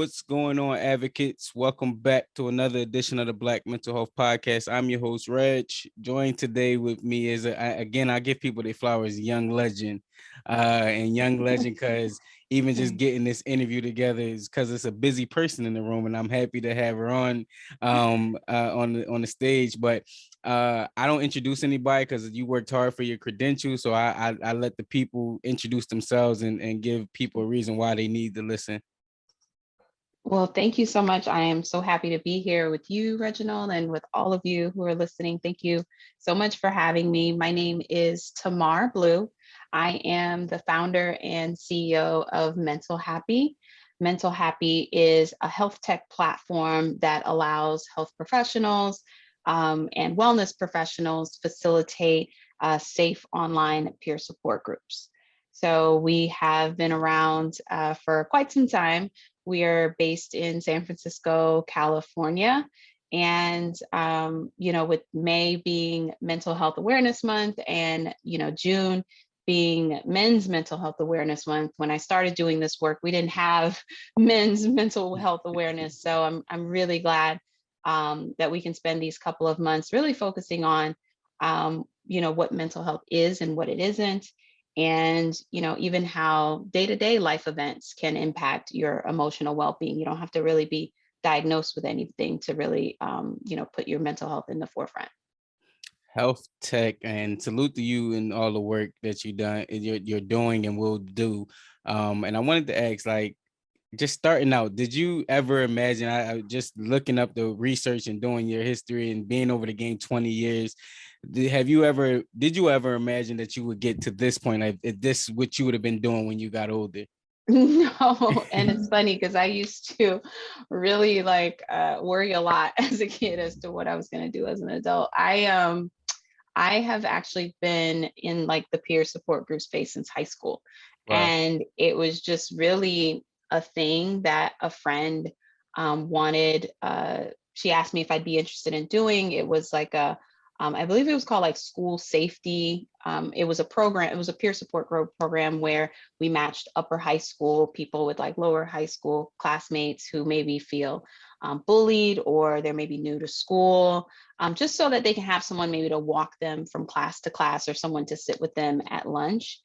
What's going on, advocates? Welcome back to another edition of the Black Mental Health Podcast. I'm your host, Reg. Joined today with me is, again, I give people their flowers, Young Legend. And Young Legend, because even just getting this interview together is because it's a busy person in the room, and I'm happy to have her on the stage. But I don't introduce anybody because you worked hard for your credentials. So I let the people introduce themselves and give people a reason why they need to listen. Well, thank you so much. I am so happy to be here with you, Reginald, and with all of you who are listening. Thank you so much for having me. My name is Tamar Blue. I am the founder and CEO of Mental Happy. Mental Happy is a health tech platform that allows health professionals and wellness professionals facilitate safe online peer support groups. So we have been around for quite some time. We are based in San Francisco, California. And, with May being Mental Health Awareness Month and, June being Men's Mental Health Awareness Month, when I started doing this work, we didn't have men's mental health awareness. So I'm really glad that we can spend these couple of months really focusing on, what mental health is and what it isn't, and even how day-to-day life events can impact your emotional well-being. You don't have to really be diagnosed with anything to really put your mental health in the forefront. Health tech, and salute to you and all the work that you're doing and will do. And I wanted to ask, like, just starting out, did you ever imagine, I just looking up the research and doing your history and being over the game 20 years, did you ever imagine that you would get to this point? Like, is this what you would have been doing when you got older? No, and it's funny because I used to really worry a lot as a kid as to what I was going to do as an adult. I have actually been in like the peer support group space since high school. Wow. And it was just really a thing that a friend wanted. She asked me if I'd be interested in doing. It was like I believe it was called like school safety. It was a program, it was a peer support group program where we matched upper high school people with like lower high school classmates who maybe feel bullied, or they're maybe new to school, just so that they can have someone maybe to walk them from class to class, or someone to sit with them at lunch.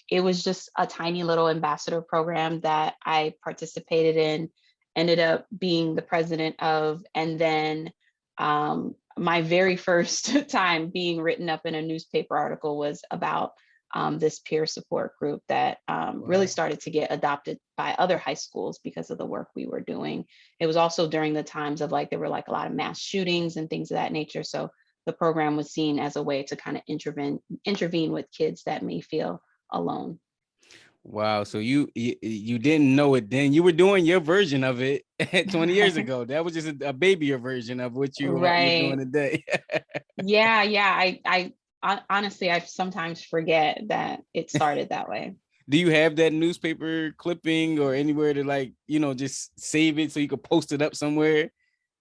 It was just a tiny little ambassador program that I participated in, ended up being the president of, and then my very first time being written up in a newspaper article was about this peer support group that really started to get adopted by other high schools because of the work we were doing. It was also during the times of like, there were like a lot of mass shootings and things of that nature. So the program was seen as a way to kind of intervene with kids that may feel alone. Wow. So you didn't know it then. You were doing your version of it 20 years Right. ago. That was just a babyer version of what you're doing Right. today. Yeah. Honestly, I sometimes forget that it started that way. Do you have that newspaper clipping or anywhere to, like, just save it so you could post it up somewhere?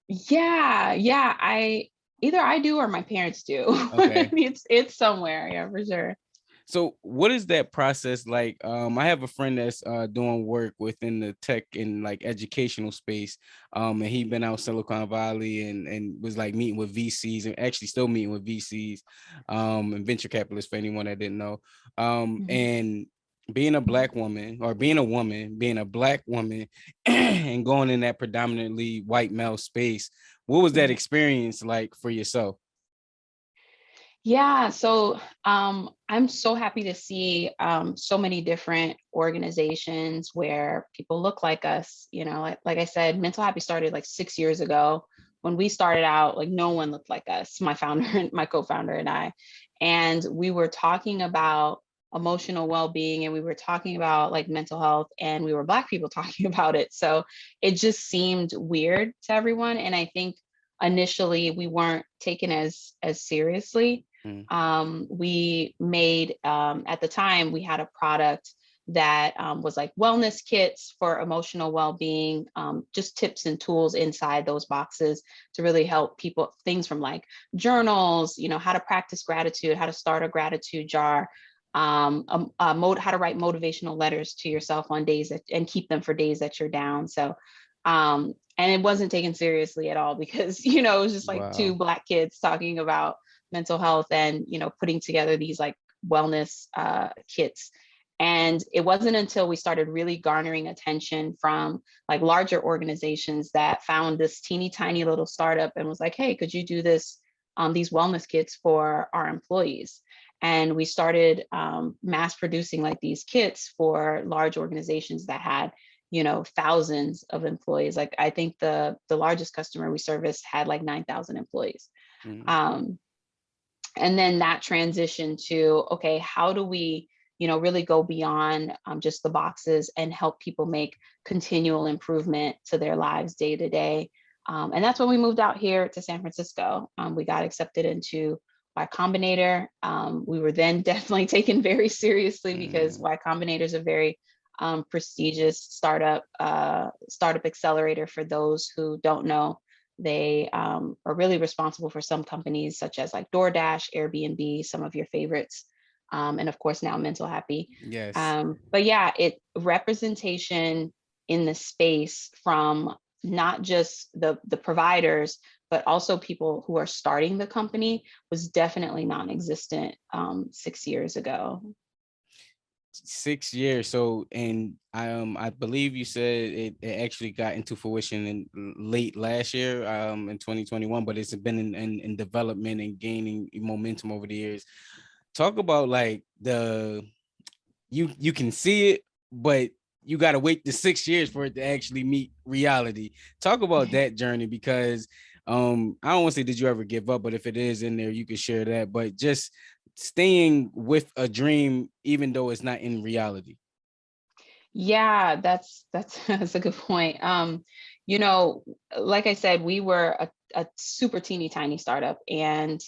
Yeah. I do or my parents do. Okay. It's somewhere, yeah, for sure. So what is that process like? I have a friend that's doing work within the tech and like educational space. And he been out Silicon Valley and was like meeting with VCs, and actually still meeting with VCs, and venture capitalists, for anyone that didn't know. Mhm. And being a black woman, or being a black woman and going in that predominantly white male space, what was that Mhm. experience like for yourself? Yeah, so I'm so happy to see so many different organizations where people look like us. Like I said, Mental Happy started like 6 years ago. When we started out, like no one looked like us, my founder and my co-founder and I. And we were talking about emotional well-being, and we were talking about like mental health, and we were Black people talking about it. So it just seemed weird to everyone. And I think initially we weren't taken as seriously. Mm. We made, at the time, we had a product that was like wellness kits for emotional well-being, just tips and tools inside those boxes to really help people, things from like journals, how to practice gratitude, how to start a gratitude jar, how to write motivational letters to yourself on days that, and keep them for days that you're down. So, and it wasn't taken seriously at all because, it was just like two Wow. Black kids talking about mental health and, putting together these like wellness kits. And it wasn't until we started really garnering attention from like larger organizations that found this teeny tiny little startup and was like, hey, could you do this, these wellness kits for our employees? And we started mass producing like these kits for large organizations that had, thousands of employees. Like I think the largest customer we serviced had like 9,000 employees. Mm, Um, and then that transition to, okay, how do we, really go beyond just the boxes and help people make continual improvement to their lives day to day. And that's when we moved out here to San Francisco. We got accepted into Y Combinator. We were then definitely taken very seriously because mm, Y Combinator is a very prestigious startup accelerator. For those who don't know, they are really responsible for some companies such as like DoorDash, Airbnb, some of your favorites, and of course now Mental Happy. yes. But yeah, it representation in the space from not just the providers, but also people who are starting the company was definitely non-existent 6 years ago. 6 years. So, and I believe you said it actually got into fruition in late last year, in 2021, but it's been in development and gaining momentum over the years. Talk about like you can see it, but you got to wait the 6 years for it to actually meet reality. Talk about that journey, because I don't want to say did you ever give up, but if it is in there, you can share that. But just staying with a dream, even though it's not in reality. Yeah, that's that's a good point. You know, like I said, we were a super teeny tiny startup, and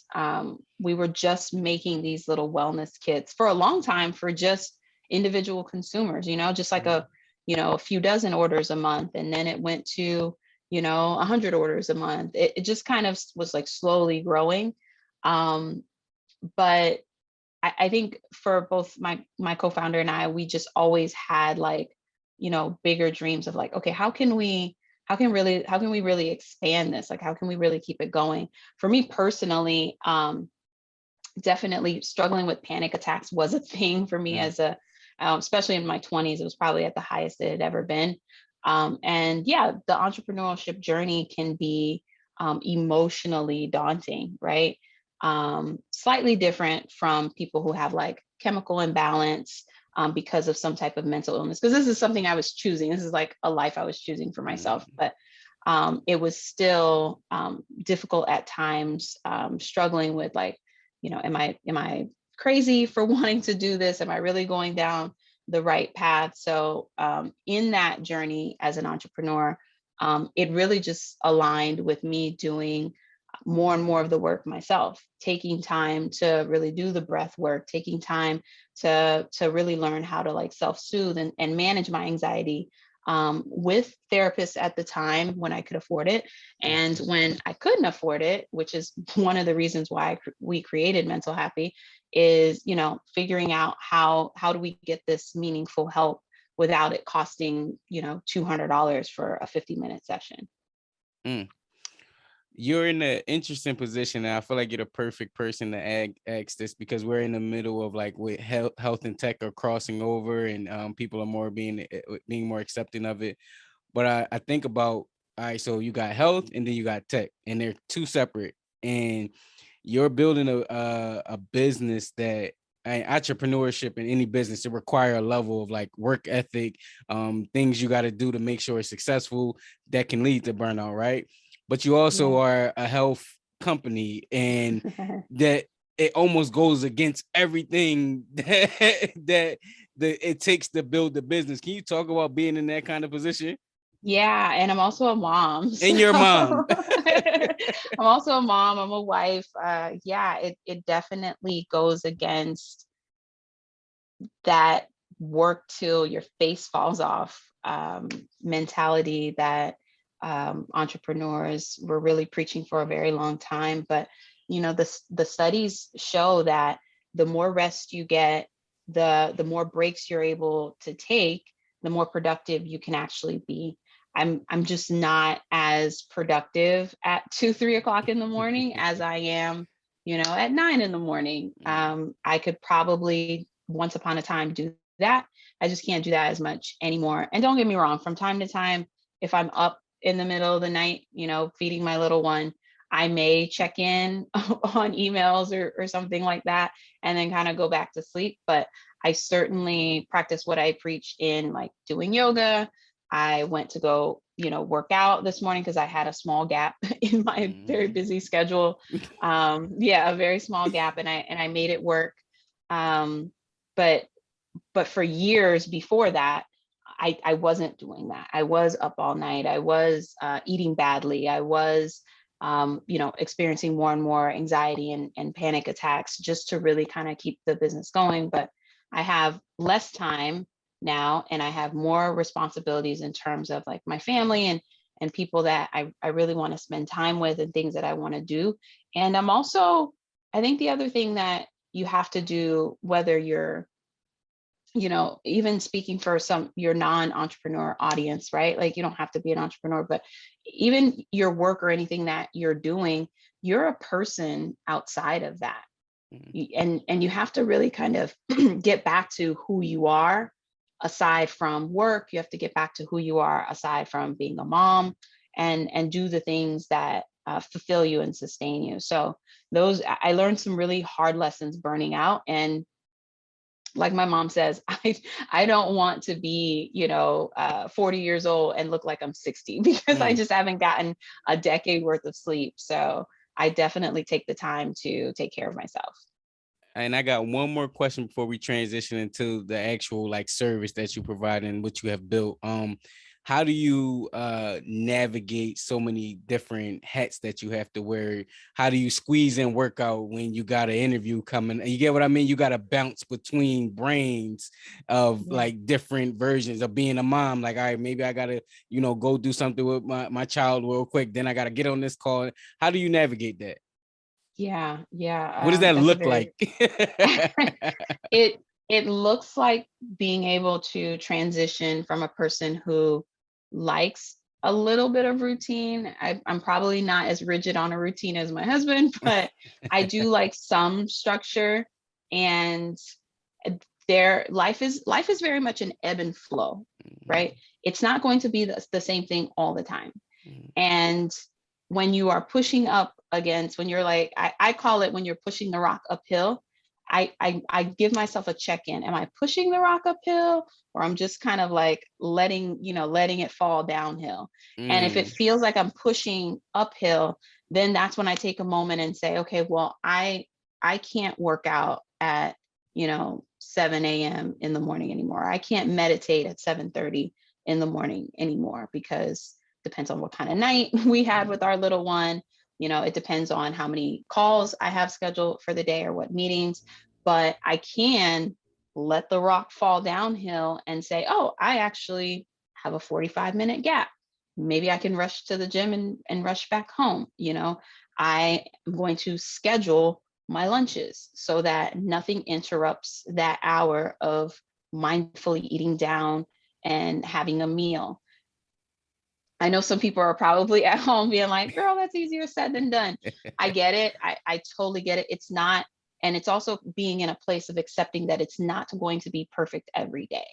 we were just making these little wellness kits for a long time for just individual consumers. Just like Mm, a few dozen orders a month, and then it went to 100 orders a month. It just kind of was like slowly growing, um, but I think for both my co-founder and I, we just always had like, bigger dreams of like, okay, how can we really expand this? Like, how can we really keep it going? For me personally, definitely struggling with panic attacks was a thing for me mm, as especially in my 20s. It was probably at the highest it had ever been. And yeah, the entrepreneurship journey can be emotionally daunting, right? Slightly different from people who have like chemical imbalance because of some type of mental illness. Because this is something I was choosing. This is like a life I was choosing for myself. mm. But it was still difficult at times, struggling with like, am I crazy for wanting to do this? Am I really going down the right path? So in that journey as an entrepreneur, it really just aligned with me doing more and more of the work myself, taking time to really do the breath work, taking time to really learn how to like self-soothe and manage my anxiety with therapists at the time when I could afford it. And Okay. when I couldn't afford it, which is one of the reasons why we created Mental Happy, is figuring out how do we get this meaningful help without it costing $200 for a 50-minute session. Mm. You're in an interesting position, and I feel like you're the perfect person to ask this, because we're in the middle of like with health and tech are crossing over, and people are more being more accepting of it. But I think about, all right, so you got health and then you got tech, and they're two separate. And you're building a business that, entrepreneurship in any business, it require a level of like work ethic, things you got to do to make sure it's successful, that can lead to burnout, right? But you also Yeah. are a health company, and that it almost goes against everything that it takes to build the business. Can you talk about being in that kind of position? Yeah, and I'm also a mom. So And your mom. I'm also a mom, I'm a wife. Yeah, it definitely goes against that work till your face falls off mentality that entrepreneurs were really preaching for a very long time. But the studies show that the more rest you get, the more breaks you're able to take, the more productive you can actually be. I'm just not as productive at 2, 3 o'clock in the morning as I am, at 9 in the morning. I could probably once upon a time do that. I just can't do that as much anymore. And don't get me wrong, from time to time, if I'm up in the middle of the night, feeding my little one, I may check in on emails or something like that, and then kind of go back to sleep. But I certainly practice what I preach in like doing yoga. I went to go, work out this morning because I had a small gap in my very Mhm. busy schedule. Yeah, a very small gap, and I made it work. Um, but for years before that, I wasn't doing that. I was up all night. I was eating badly. I was, experiencing more and more anxiety and panic attacks just to really kind of keep the business going. But I have less time now, and I have more responsibilities in terms of like my family and people that I really want to spend time with and things that I want to do. And I'm also, I think the other thing that you have to do, whether you're even speaking for some your non-entrepreneur audience, right? Like you don't have to be an entrepreneur, but even your work or anything that you're doing, you're a person outside of that. Mhm. And you have to really kind of get back to who you are aside from work. You have to get back to who you are aside from being a mom, and do the things that fulfill you and sustain you. So those, I learned some really hard lessons burning out. And like my mom says, I don't want to be, 40 years old and look like I'm 60 because I Mm. just haven't gotten a decade worth of sleep. So I definitely take the time to take care of myself. And I got one more question before we transition into the actual like service that you provide and what you have built. How do you navigate so many different hats that you have to wear? How do you squeeze in workout when you got an interview coming? You get what I mean? You got to bounce between brains of Yeah. like different versions of being a mom. Like, all right, maybe I gotta, go do something with my child real quick. Then I gotta get on this call. How do you navigate that? Yeah. What does Yeah. that That's a look very, like? it looks like being able to transition from a person who likes a little bit of routine. I'm probably not as rigid on a routine as my husband, but I do like some structure. And their life is very much an ebb and flow, right? It's not going to be the same thing all the time. And when you are pushing up against, when you're like, I call it when you're pushing the rock uphill, I give myself a check-in. Am I pushing the rock uphill, or I'm just kind of like letting it fall downhill? And if it Mm, feels like I'm pushing uphill, then that's when I take a moment and say, okay, well, I can't work out at 7 a.m. in the morning anymore. I can't meditate at 7:30 in the morning anymore, because depends on what kind of night we had with our little one. It depends on how many calls I have scheduled for the day or what meetings. But I can let the rock fall downhill and say, oh, I actually have a 45-minute gap. Maybe I can rush to the gym and rush back home. I am going to schedule my lunches so that nothing interrupts that hour of mindfully eating down and having a meal. I know some people are probably at home being like, girl, that's easier said than done. I get it. I totally get it. It's not. And it's also being in a place of accepting that it's not going to be perfect every day.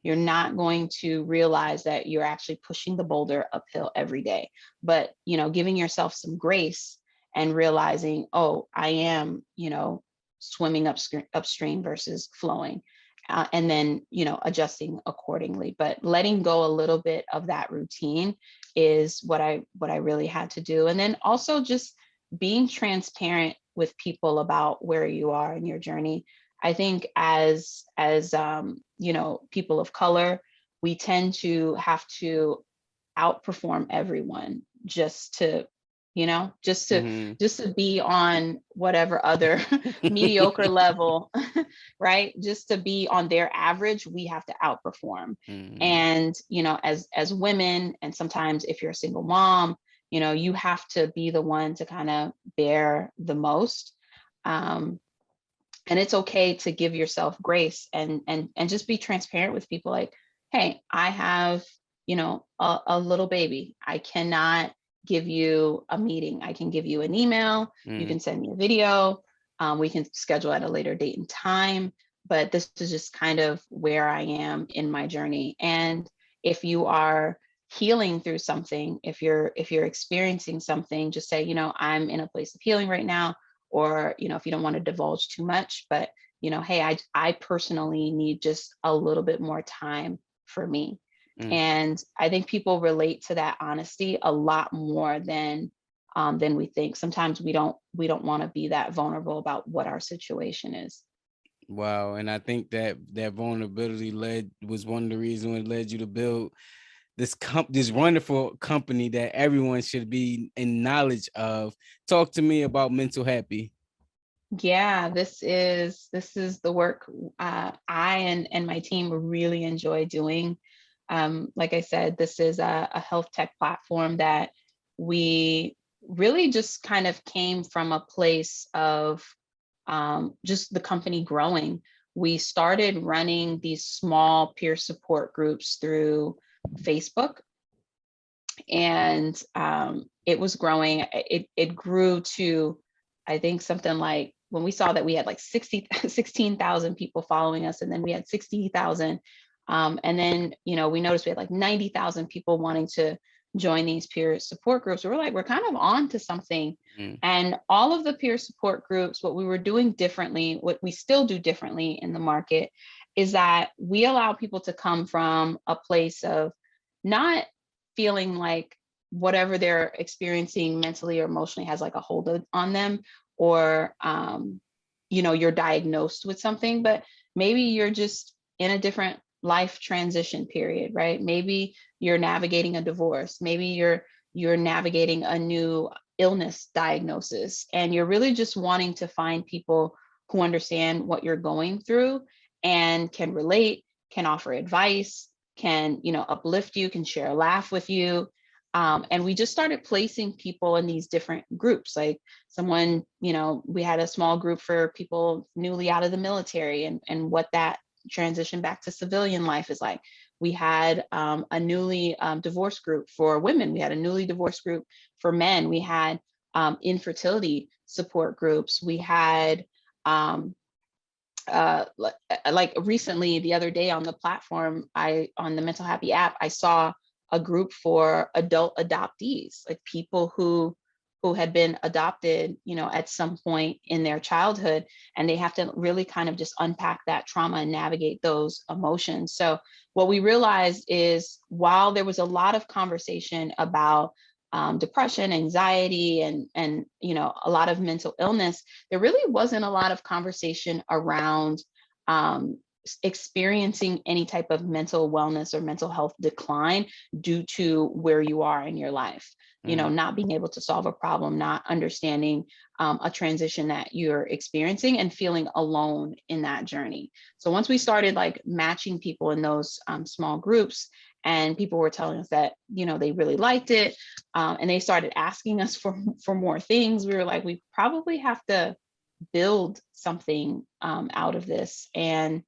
You're not going to realize that you're actually pushing the boulder uphill every day, but, giving yourself some grace and realizing, oh, I am, swimming upstream versus flowing. And then, adjusting accordingly, but letting go a little bit of that routine is what I really had to do. And then also just being transparent with people about where you are in your journey. I think as people of color, we tend to have to outperform everyone just to you know just to mhm. just to be on whatever other mediocre level, right? Just to be on their average, we have to outperform. Mhm. And as women, and sometimes if you're a single mom, you have to be the one to kind of bear the most. um And it's okay to give yourself grace and just be transparent with people, like, hey, I have, a little baby. I cannot give you a meeting. I can give you an email. You Mm. can send me a video. We can schedule at a later date and time, but this is just kind of where I am in my journey. And if you are healing through something, if you're experiencing something, just say, I'm in a place of healing right now. Or, if you don't want to divulge too much, but, hey, I personally need just a little bit more time for me. Mm. And I think people relate to that honesty a lot more than we think. Sometimes we don't want to be that vulnerable about what our situation is. Wow. And I think that vulnerability was one of the reasons it led you to build this wonderful company that everyone should be in knowledge of. Talk to me about Mental Happy. Yeah, this is the work I and my team really enjoy doing. Like I said, this is a health tech platform that we really just kind of came from a place of just the company growing. We started running these small peer support groups through Facebook, and it was growing. It grew to, I think, something like, when we saw that we had like 16,000 people following us, and then we had 60,000, and then we noticed we had like 90,000 people wanting to join these peer support groups. We were like, we're kind of on to something. Mm. And all of the peer support groups, what we were doing differently, what we still do differently in the market, is that we allow people to come from a place of not feeling like whatever they're experiencing mentally or emotionally has like a hold on them, or you're diagnosed with something, but maybe you're just in a different life transition period, right? Maybe you're navigating a divorce, maybe you're navigating a new illness diagnosis, and you're really just wanting to find people who understand what you're going through and can relate, can offer advice, can uplift you, can share a laugh with you. And we just started placing people in these different groups. Like someone, we had a small group for people newly out of the military, and what that transition back to civilian life is like. We had a newly divorced group for women. We had a newly divorced group for men. We had infertility support groups. We had um, like recently, the other day on the platform, on the Mental Happy app, I saw a group for adult adoptees, like people who had been adopted, at some point in their childhood, and they have to really kind of just unpack that trauma and navigate those emotions. So what we realized is, while there was a lot of conversation about depression, anxiety, and a lot of mental illness, there really wasn't a lot of conversation around experiencing any type of mental wellness or mental health decline due to where you are in your life. Mm. Not being able to solve a problem, not understanding a transition that you're experiencing, and feeling alone in that journey. So once we started like matching people in those small groups, and people were telling us that they really liked it, and they started asking us for more things, we were like, we probably have to build something out of this. And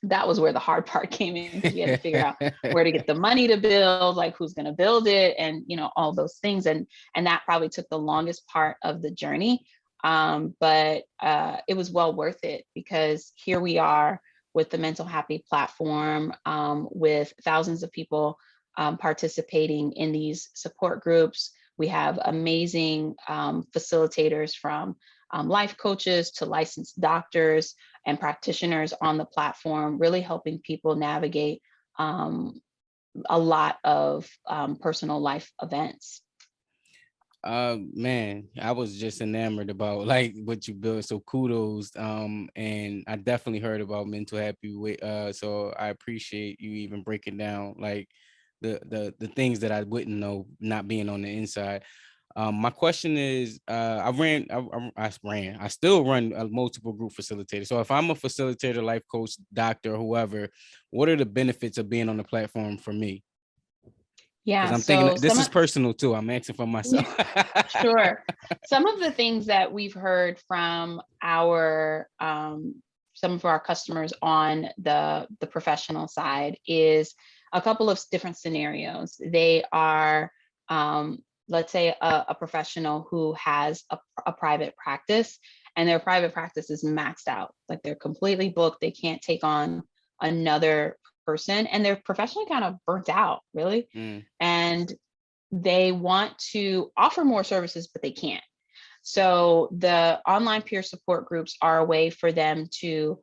that was where the hard part came in, because we had to figure out where to get the money to build, like who's going to build it, and all those things. And that probably took the longest part of the journey. But it was well worth it, because here we are with the Mental Happy platform, with thousands of people participating in these support groups. We have amazing facilitators, from life coaches to licensed doctors and practitioners on the platform, really helping people navigate a lot of personal life events. Man, I was just enamored about like what you built. So kudos. And I definitely heard about Mental Happy with so I appreciate you even breaking down like the things that I wouldn't know, not being on the inside. My question is, I still run a multiple group facilitator. So if I'm a facilitator, life coach, doctor, whoever, what are the benefits of being on the platform for me? Because Yeah. I'm thinking So this is personal too. I'm asking for myself. sure. Some of the things that we've heard from our some of our customers on the professional side is a couple of different scenarios. They are, let's say, a professional who has a private practice, and their private practice is maxed out, like they're completely booked. They can't take on another person, and they're professionally kind of burnt out, really, Mm, and they want to offer more services, but they can't. So the online peer support groups are a way for them to,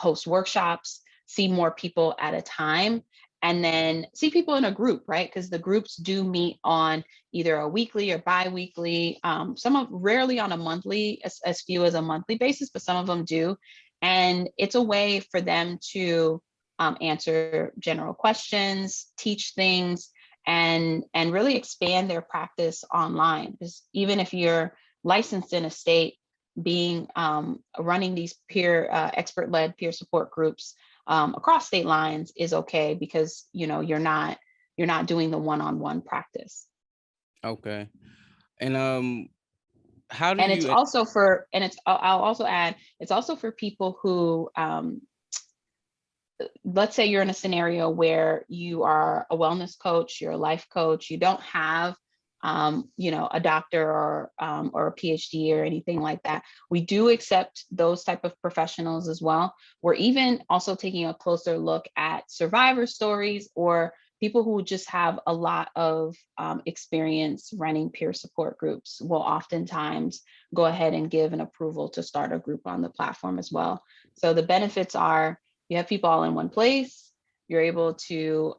host workshops, see more people at a time, and then see people in a group, right? Because the groups do meet on either a weekly or bi-weekly, some of rarely on a monthly, as few as a monthly basis, but some of them do. And it's a way for them to answer general questions, teach things, and really expand their practice online. Because even if you're licensed in a state, being running these peer expert-led peer support groups across state lines is okay, because you're not doing the one-on-one practice. okay. And how do And it's you also for, and it's I'll also add, it's also for people who, let's say you're in a scenario where you are a wellness coach, you're a life coach, you don't have a doctor or a PhD or anything like that. We do accept those type of professionals as well. We're even also taking a closer look at survivor stories, or people who just have a lot of experience running peer support groups will oftentimes go ahead and give an approval to start a group on the platform as well. So the benefits are, you have people all in one place. You're able to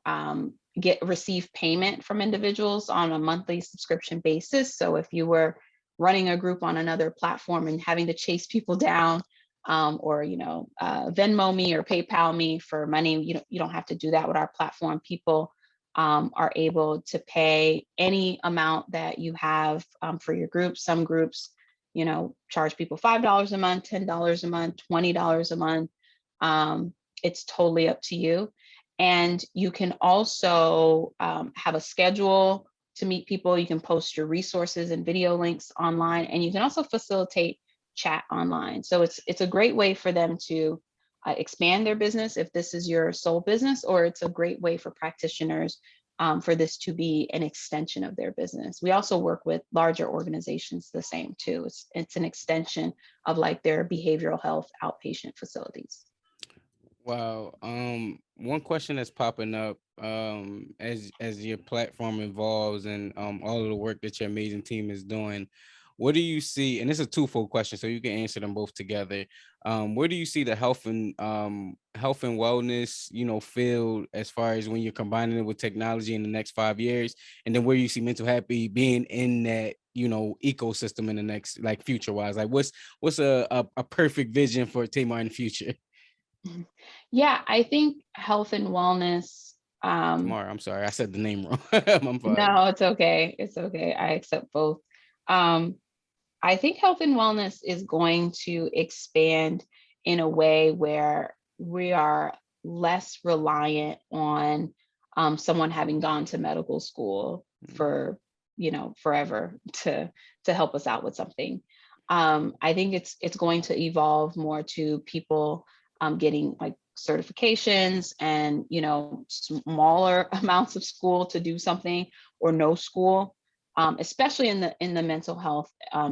receive payment from individuals on a monthly subscription basis. So if you were running a group on another platform and having to chase people down, or Venmo me or PayPal me for money, you don't have to do that with our platform. People are able to pay any amount that you have for your group. Some groups, charge people $5 a month, $10 a month, $20 a month. It's totally up to you. And you can also have a schedule to meet people. You can post your resources and video links online, and you can also facilitate chat online. So it's a great way for them to expand their business if this is your sole business, or it's a great way for practitioners for this to be an extension of their business. We also work with larger organizations the same too. It's an extension of like their behavioral health outpatient facilities. Wow. One question that's popping up as your platform evolves and all of the work that your amazing team is doing, what do you see? And it's a twofold question, so you can answer them both together. Where do you see the health and wellness, field as far as when you're combining it with technology in the next 5 years? And then where you see mental happy being in that, ecosystem in the next, like, future wise? Like what's a perfect vision for Tamar in the future? Mhm. Yeah, I think health and wellness. Tamara, I'm sorry, I said the name wrong. I'm sorry. No, it's okay. It's okay. I accept both. Um, I think health and wellness is going to expand in a way where we are less reliant on someone having gone to medical school Mm, for, forever to help us out with something. I think it's going to evolve more to people getting like certifications and smaller amounts of school to do something, or no school, especially in the mental health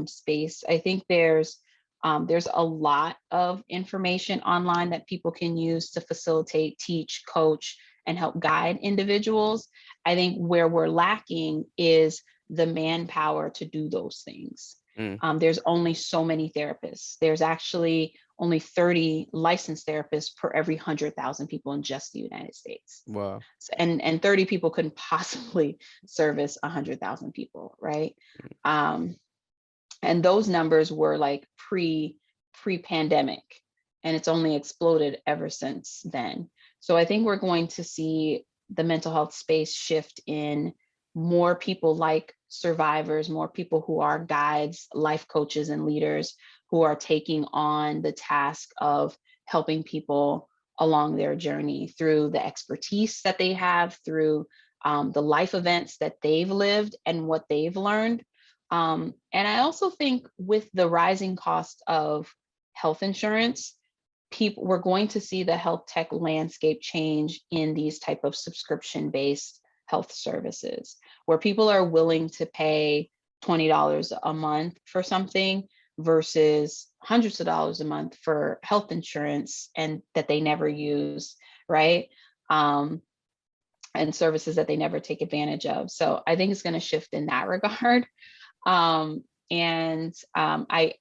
space. I think there's a lot of information online that people can use to facilitate, teach, coach, and help guide individuals. I think where we're lacking is the manpower to do those things. mm, There's only so many therapists. There's actually only 30 licensed therapists per every 100,000 people in just the United States. wow. And 30 people couldn't possibly service 100,000 people, right? Um, and those numbers were like pre-pandemic, and it's only exploded ever since then. So I think we're going to see the mental health space shift in more people like survivors, more people who are guides, life coaches, and leaders who are taking on the task of helping people along their journey through the expertise that they have, through the life events that they've lived and what they've learned. And I also think with the rising cost of health insurance, people we're going to see the health tech landscape change in these type of subscription based health services where people are willing to pay $20 a month for something versus hundreds of dollars a month for health insurance and that they never use, right? um, and services that they never take advantage of. So I think it's going to shift in that regard. I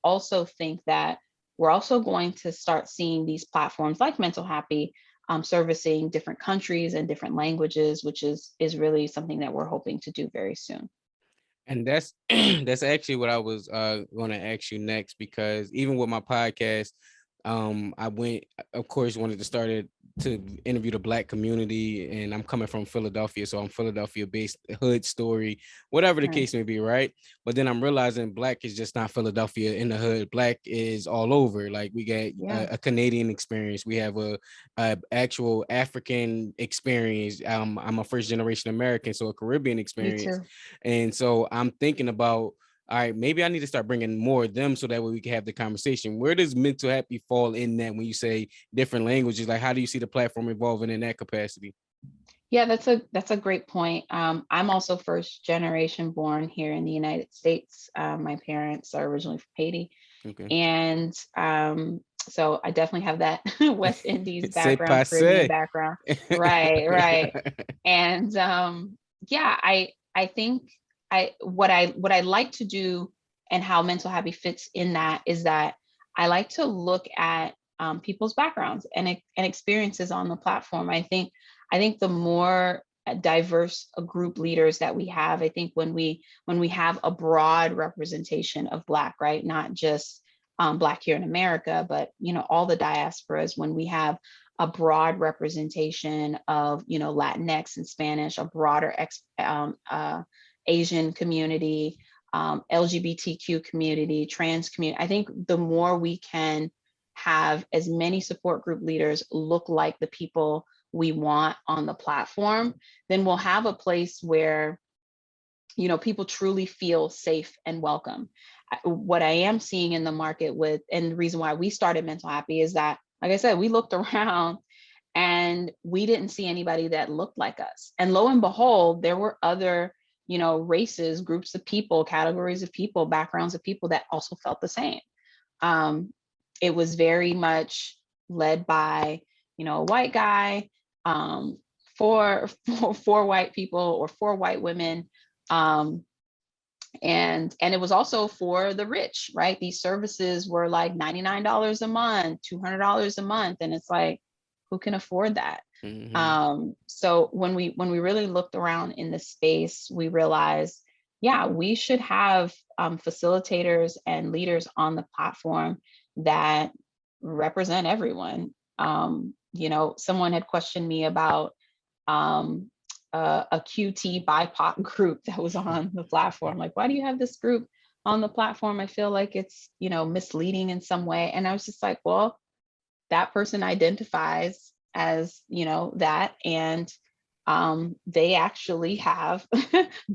also think that we're also going to start seeing these platforms like Mental Happy servicing different countries and different languages, which is really something that we're hoping to do very soon. And that's that's actually what I was going to ask you next, because even with my podcast, I went, of course, wanted to start it to interview the Black community, and I'm coming from Philadelphia, so I'm Philadelphia based, hood story, whatever the Right. case may be, right? But then I'm realizing Black is just not Philadelphia in the hood. Black is all over. Like we get Yeah. a Canadian experience, we have a actual African experience. I'm a first generation American, so a Caribbean Me experience, too. and so I'm thinking about, all right, maybe I need to start bringing more of them so that way we can have the conversation. Where does Mental Happy fall in that when you say different languages? Like, how do you see the platform evolving in that capacity? Yeah, that's a great point. I'm also first generation born here in the United States. My parents are originally from Haiti, Okay. and so I definitely have that West Indies C'est background, Caribbean passé. background. Right, right. And yeah, I think what I like to do and how Mental Happy fits in that is that I like to look at people's backgrounds and experiences on the platform. I think the more diverse group leaders that we have, I think when we have a broad representation of Black, right, not just Black here in America, but all the diasporas, when we have a broad representation of Latinx and Spanish, a broader Asian community, LGBTQ community, trans community. I think the more we can have as many support group leaders look like the people we want on the platform, then we'll have a place where people truly feel safe and welcome. What I am seeing in the market and the reason why we started Mental Happy is that, like I said, we looked around and we didn't see anybody that looked like us. And lo and behold, there were other, races, groups of people, categories of people, backgrounds of people that also felt the same. Um, it was very much led by, a white guy, um, four white people or four white women. Um, and it was also for the rich, right? These services were like $99 a month, $200 a month. And it's like, who can afford that? Mhm. So when we really looked around in the space, we realized, yeah, we should have facilitators and leaders on the platform that represent everyone. Someone had questioned me about um, a QT BIPOC group that was on the platform. Like, why do you have this group on the platform? I feel like it's misleading in some way. And I was just like, well, that person identifies as that, and they actually have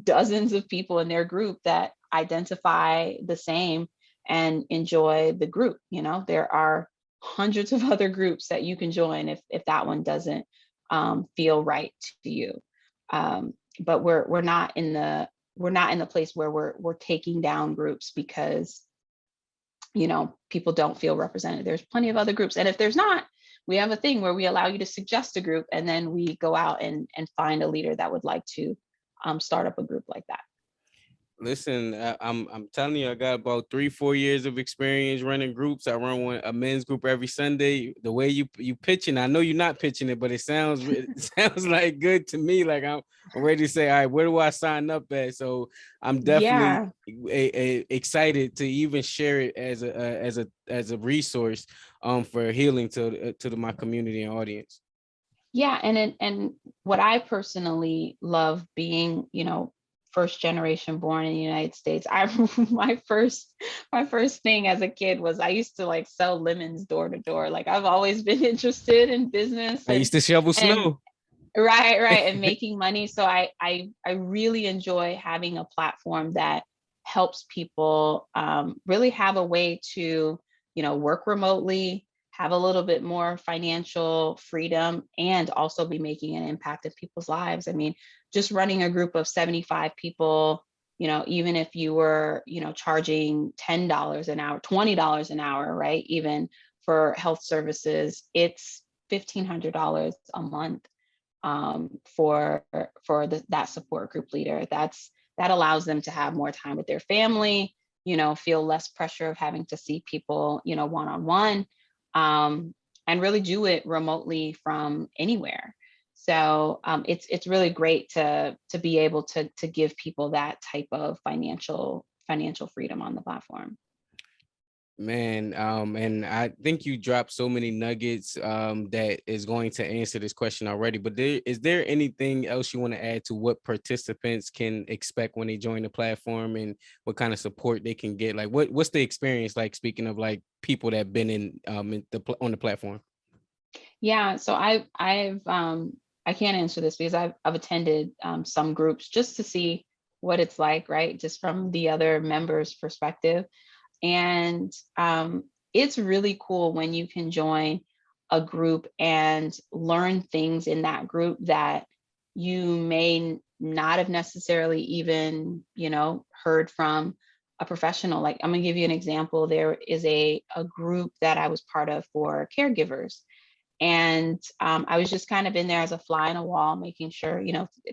dozens of people in their group that identify the same and enjoy the group. There are hundreds of other groups that you can join if that one doesn't feel right to you. But we're not in the place where we're taking down groups because people don't feel represented. There's plenty of other groups, and if there's not, we have a thing where we allow you to suggest a group, and then we go out and find a leader that would like to start up a group like that. Listen, I'm telling you, I got about 3-4 years of experience running groups. I run a men's group every Sunday. The way you pitching, I know you're not pitching it, but it sounds it sounds like good to me. Like I'm ready to say, all right, where do I sign up at? So I'm definitely Yeah, excited to even share it as a resource for healing to my community and audience. yeah, and what I personally love being, first generation born in the United States. I my first thing as a kid was I used to like sell lemons door to door. Like I've always been interested in business I used to shovel and snow. Right, and making money. So I really enjoy having a platform that helps people really have a way to, work remotely, have a little bit more financial freedom, and also be making an impact in people's lives. I mean, just running a group of 75 people, even if you were, charging $10 an hour, $20 an hour, right? Even for health services, it's $1,500 a month for that support group leader. That allows them to have more time with their family, feel less pressure of having to see people, one on one, and really do it remotely from anywhere. So it's really great to be able to give people that type of financial freedom on the platform. Man, and I think you dropped so many nuggets that is going to answer this question already. But is there anything else you want to add to what participants can expect when they join the platform and what kind of support they can get? Like, what's the experience like? Speaking of like people that have been on the platform. Yeah, so I can't answer this because I've attended some groups just to see what it's like, right? Just from the other members' perspective. And it's really cool when you can join a group and learn things in that group that you may not have necessarily even, heard from a professional. Like, I'm gonna give you an example. There is a group that I was part of for caregivers. And I was just kind of in there as a fly on a wall, making sure,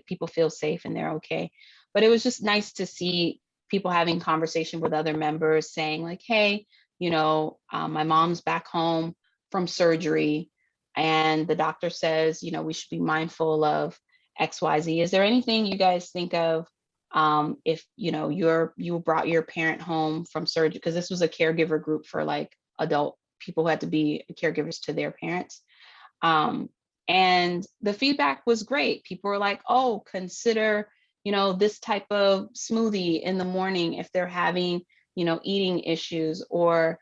people feel safe and they're okay. But it was just nice to see people having conversation with other members saying like, hey, my mom's back home from surgery and the doctor says, we should be mindful of XYZ. Is there anything you guys think of if, you brought your parent home from surgery? Because this was a caregiver group for like adult people who had to be caregivers to their parents. Um, and the feedback was great. People were like, oh, consider, this type of smoothie in the morning if they're having, eating issues. Or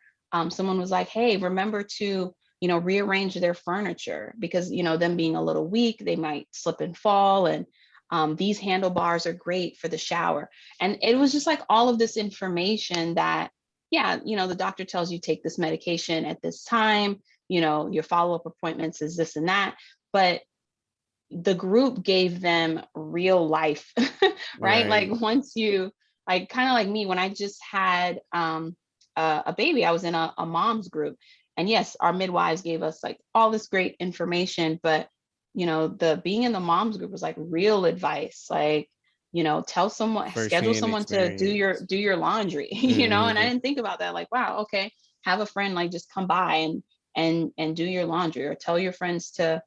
someone was like, hey, remember to, rearrange their furniture because, them being a little weak, they might slip and fall. And these handlebars are great for the shower. And it was just like all of this information that, yeah, the doctor tells you take this medication at this time, your follow-up appointments is this and that. But the group gave them real life, right? Like Right. once you, like kind of like me, when I just had a baby, I was in a mom's group. And yes, our midwives gave us like all this great information, but the being in the moms group was like real advice, like, tell someone, schedule Firsthand someone to do your experience. laundry, and I Hmm. didn't think about that. Like, wow, okay, have a friend like just come by and do your laundry, or tell your friends to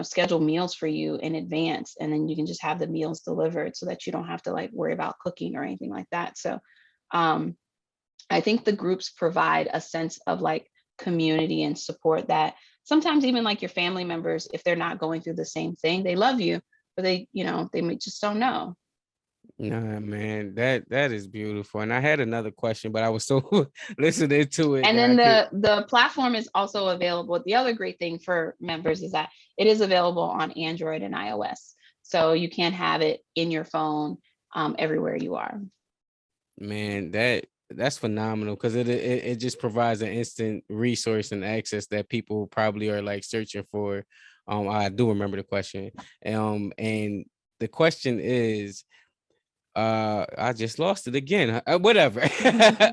schedule meals for you in advance, and then you can just have the meals delivered so that you don't have to like worry about cooking or anything like that. So um I think the groups provide a sense of like community and support that sometimes even like your family members, if they're not going through the same thing, they love you, but they just don't know. Nah, man, that is beautiful. And I had another question, but I was so listening to it And that I then could. the platform is also available. The other great thing for members is that it is available on Android and iOS. So you can have it in your phone everywhere you are. Man, that's phenomenal because it just provides an instant resource and access that people probably are like searching for. I do remember the question. And the question is, I just lost it again. Whatever.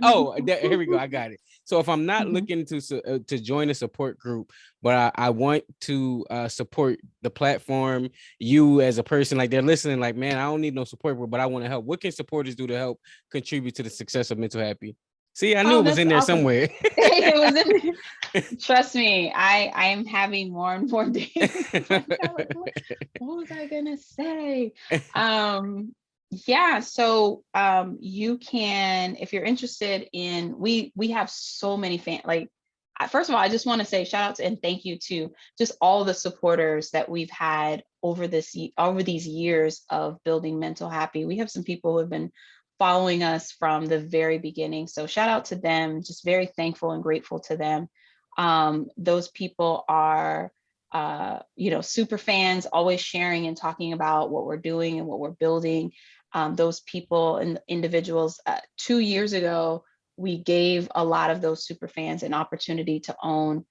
Oh, here we go. I got it. So if I'm not Mhm. looking to join a support group, but I want to support the platform, you as a person, like they're listening, like, man, I don't need no support group, but I want to help. What can supporters do to help contribute to the success of Mental Happy? See, I knew Oh, it was that's in there awesome. somewhere. It was in. Trust me, I am having more and more days like that. Like, what was I gonna say? Um, yeah, so you can, if you're interested in, we have so many like first of all, I just want to say shout outs and thank you to just all the supporters that we've had over these years of building Mental Happy. We have some people who have been following us from the very beginning. So shout out to them, just very thankful and grateful to them. Those people are super fans, always sharing and talking about what we're doing and what we're building. Those people and individuals, 2 years ago, we gave a lot of those super fans an opportunity to own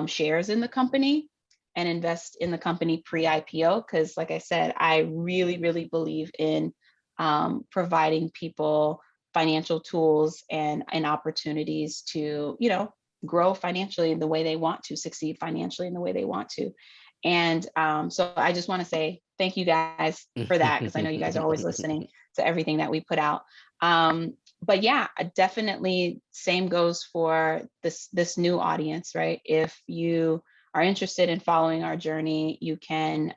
shares in the company and invest in the company pre-IPO. Because, like I said, I really, really believe in providing people financial tools and opportunities to, grow financially in the way they want to, succeed financially in the way they want to. And so I just want to say thank you guys for that, because I know you guys are always listening to everything that we put out. But yeah, definitely same goes for this new audience, right? If you are interested in following our journey, you can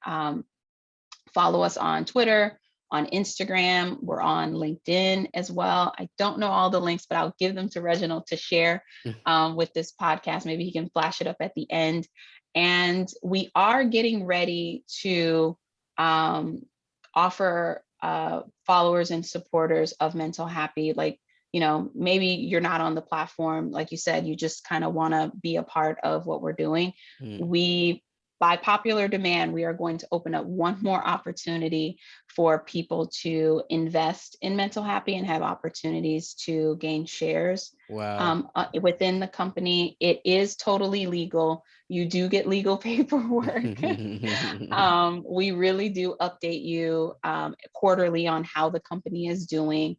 follow us on Twitter, on Instagram. We're on LinkedIn as well. I don't know all the links, but I'll give them to Reginald to share with this podcast. Maybe he can flash it up at the end. And we are getting ready to offer followers and supporters of Mental Happy, like, maybe you're not on the platform, like you said, you just kind of want to be a part of what we're doing. We, by popular demand, we are going to open up one more opportunity for people to invest in Mental Happy and have opportunities to gain shares within the company. It is totally legal. You do get legal paperwork. We really do update you quarterly on how the company is doing.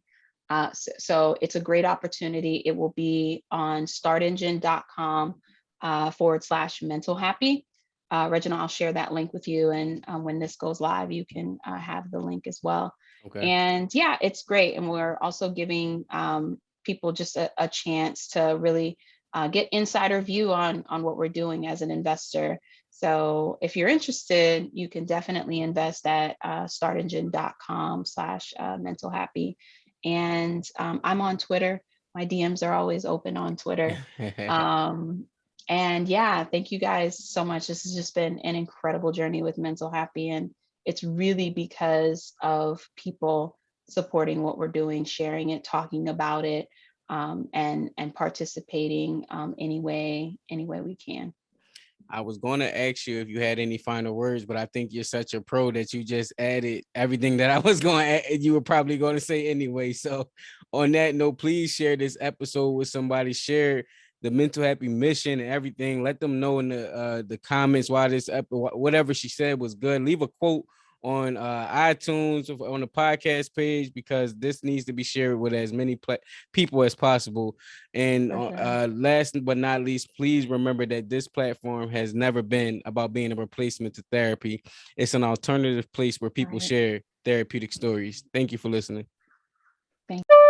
So it's a great opportunity. It will be on startengine.com/mental happy. Reginald, I'll share that link with you. And when this goes live, you can have the link as well. Okay. And yeah, it's great. And we're also giving people just a chance to really get insider view on what we're doing as an investor. So if you're interested, you can definitely invest at startengine.com/mental happy. And I'm on Twitter. My DMs are always open on Twitter. And yeah, thank you guys so much. This has just been an incredible journey with Mental Happy. And it's really because of people supporting what we're doing, sharing it, talking about it, and participating any way we can. I was going to ask you if you had any final words, but I think you're such a pro that you just added everything that I was going to add, you were probably going to say anyway. So on that note, please share this episode with somebody, share the Mental Happy mission and everything. Let them know in the comments why this whatever she said was good. Leave a quote on iTunes, on the podcast page, because this needs to be shared with as many people as possible. And last but not least, please remember that this platform has never been about being a replacement to therapy. It's an alternative place where people share therapeutic stories. Thank you for listening. Thank you.